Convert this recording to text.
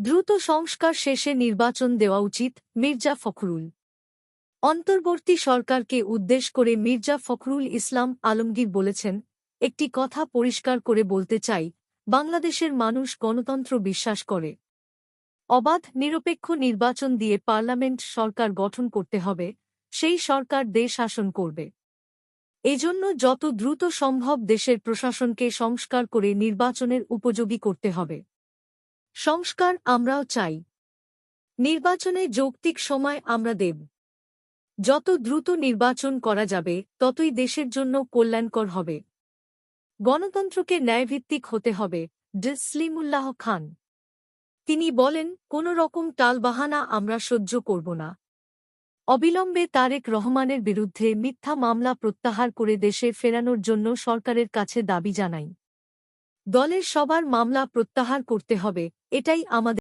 দ্রুত সংস্কার শেষে নির্বাচন দেওয়া উচিত, মির্জা ফখরুল। অন্তর্বর্তী সরকারকে উদ্দেশ করে মির্জা ফখরুল ইসলাম আলমগীর বলেছেন, একটি কথা পরিষ্কার করে বলতে চাই, বাংলাদেশের মানুষ গণতন্ত্র বিশ্বাস করে। অবাধ নিরপেক্ষ নির্বাচন দিয়ে পার্লামেন্ট সরকার গঠন করতে হবে, সেই সরকার দেশ শাসন করবে। এজন্য যত দ্রুত সম্ভব দেশের প্রশাসনকে সংস্কার করে নির্বাচনের উপযোগী করতে হবে। সংস্কার আমরাও চাই। নির্বাচনে যৌক্তিক সময় আমরা দেব। যত দ্রুত নির্বাচন করা যাবে ততই দেশের জন্য কল্যাণকর হবে। গণতন্ত্রকে ন্যায়ভিত্তিক হতে হবে, সলিমুল্লাহ খান। তিনি বলেন, কোনো রকম টালবাহানা আমরা সহ্য করব না। অবিলম্বে তারেক রহমানের বিরুদ্ধে মিথ্যা মামলা প্রত্যাহার করে দেশে ফেরানোর জন্য সরকারের কাছে দাবি জানাই। দলের সবার মামলা প্রত্যাহার করতে হবে, এটাই আমাদের